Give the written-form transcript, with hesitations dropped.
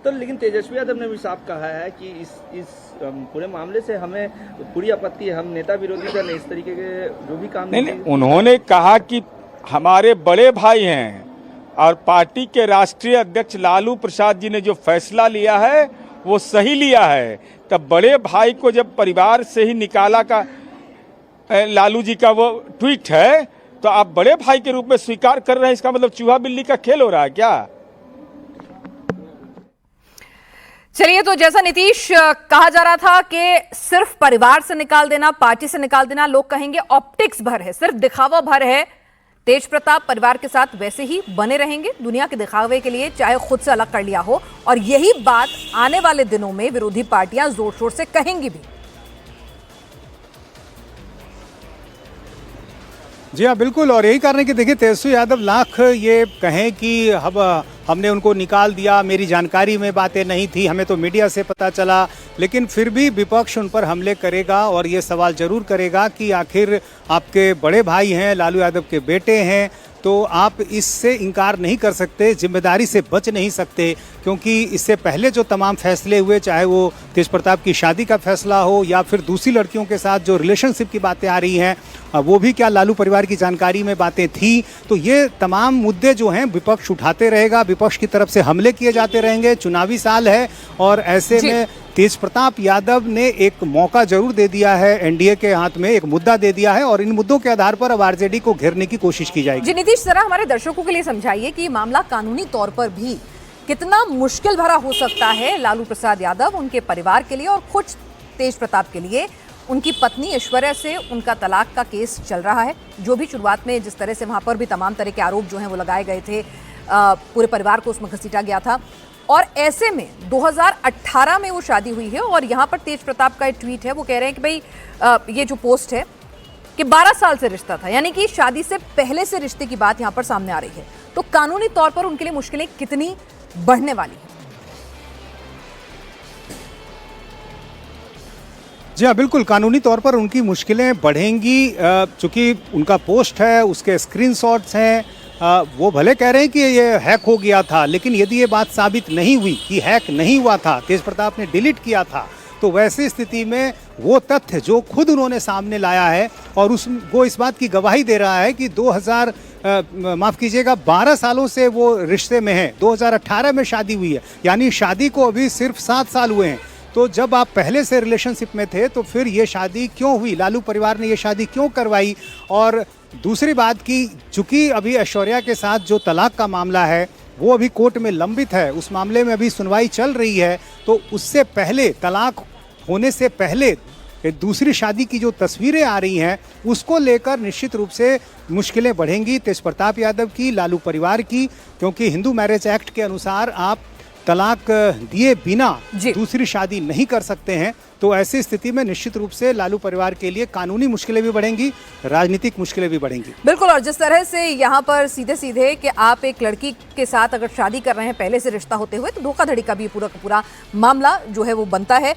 तो लेकिन तेजस्वी यादव ने भी साफ कहा है कि इस पूरे मामले से हमें पूरी आपत्ति है, हम नेता विरोधी दल इस तरीके के जो भी काम नहीं, उन्होंने कहा कि हमारे बड़े भाई हैं और पार्टी के राष्ट्रीय अध्यक्ष लालू प्रसाद जी ने जो फैसला लिया है वो सही लिया है। तब बड़े भाई को जब परिवार से ही निकाला का लालू जी का वो ट्वीट है तो आप बड़े भाई के रूप में स्वीकार कर रहे हैं, इसका मतलब चूहा बिल्ली का खेल हो रहा है क्या? चलिए, तो जैसा नीतीश कहा जा रहा था कि सिर्फ परिवार से निकाल देना, पार्टी से निकाल देना, लोग कहेंगे ऑप्टिक्स भर है, सिर्फ दिखावा भर है। तेज प्रताप परिवार के साथ वैसे ही बने रहेंगे दुनिया के दिखावे के लिए, चाहे खुद से अलग कर लिया हो। और यही बात आने वाले दिनों में विरोधी पार्टियां जोर शोर से कहेंगी भी। जी हाँ, बिल्कुल। और यही कारण है कि देखिए, तेजस्वी यादव लाख ये कहें कि अब हमने उनको निकाल दिया, मेरी जानकारी में बातें नहीं थी, हमें तो मीडिया से पता चला, लेकिन फिर भी विपक्ष उन पर हमले करेगा और ये सवाल जरूर करेगा कि आखिर आपके बड़े भाई हैं, लालू यादव के बेटे हैं, तो आप इससे इनकार नहीं कर सकते, जिम्मेदारी से बच नहीं सकते, क्योंकि इससे पहले जो तमाम फैसले हुए, चाहे वो तेज प्रताप की शादी का फैसला हो या फिर दूसरी लड़कियों के साथ जो रिलेशनशिप की बातें आ रही हैं, वो भी क्या लालू परिवार की जानकारी में बातें थी। तो ये तमाम मुद्दे जो हैं विपक्ष उठाते रहेगा, विपक्ष की तरफ से हमले किए जाते रहेंगे। चुनावी साल है और ऐसे में तेज प्रताप यादव ने एक मौका जरूर दे दिया है, एनडीए के हाथ में एक मुद्दा दे दिया है और इन मुद्दों के आधार पर अब आरजेडी को घेरने की कोशिश की जाएगी। जी नीतीश, जरा हमारे दर्शकों के लिए समझाइए कि मामला कानूनी तौर पर भी कितना मुश्किल भरा हो सकता है लालू प्रसाद यादव, उनके परिवार के लिए और खुद तेज प्रताप के लिए। उनकी पत्नी ऐश्वर्या से उनका तलाक का केस चल रहा है, जो भी शुरुआत में जिस तरह से वहां पर भी तमाम तरह के आरोप जो हैं वो लगाए गए थे, पूरे परिवार को उसमें घसीटा गया था। और ऐसे में 2018 में वो शादी हुई है और यहाँ पर तेज प्रताप का एक ट्वीट है, वो कह रहे हैं कि भाई ये जो पोस्ट है कि 12 साल से रिश्ता था, यानी कि शादी से पहले से रिश्ते की बात यहाँ पर सामने आ रही है। तो कानूनी तौर पर उनके लिए मुश्किलें कितनी बढ़ने वाली है? जी हाँ, बिल्कुल, कानूनी तौर पर उनकी मुश्किलें बढ़ेंगी। चूंकि उनका पोस्ट है, उसके स्क्रीनशॉट्स हैं, वो भले कह रहे हैं कि ये हैक हो गया था, लेकिन यदि ये बात साबित नहीं हुई कि हैक नहीं हुआ था, तेज प्रताप ने डिलीट किया था, तो वैसी स्थिति में वो तथ्य जो खुद उन्होंने सामने लाया है और वो इस बात की गवाही दे रहा है कि 12 सालों से वो रिश्ते में है, 2018 में शादी हुई है, यानी शादी को अभी सिर्फ 7 साल हुए हैं। तो जब आप पहले से रिलेशनशिप में थे तो फिर ये शादी क्यों हुई, लालू परिवार ने ये शादी क्यों करवाई? और दूसरी बात कि चूंकि अभी ऐश्वर्या के साथ जो तलाक का मामला है वो अभी कोर्ट में लंबित है, उस मामले में अभी सुनवाई चल रही है, तो उससे पहले, तलाक होने से पहले दूसरी शादी की जो तस्वीरें आ रही हैं उसको लेकर निश्चित रूप से मुश्किलें बढ़ेंगी तेज प्रताप यादव की, लालू परिवार की, क्योंकि हिंदू मैरिज एक्ट के अनुसार आप तलाक दिए बिना दूसरी शादी नहीं कर सकते हैं। तो ऐसी स्थिति में निश्चित रूप से लालू परिवार के लिए कानूनी मुश्किलें भी बढ़ेंगी, राजनीतिक मुश्किलें भी बढ़ेंगी। बिल्कुल। और जिस तरह से यहाँ पर सीधे सीधे कि आप एक लड़की के साथ अगर शादी कर रहे हैं पहले से रिश्ता होते हुए, तो धोखाधड़ी का भी पूरा का पूरा मामला जो है वो बनता है।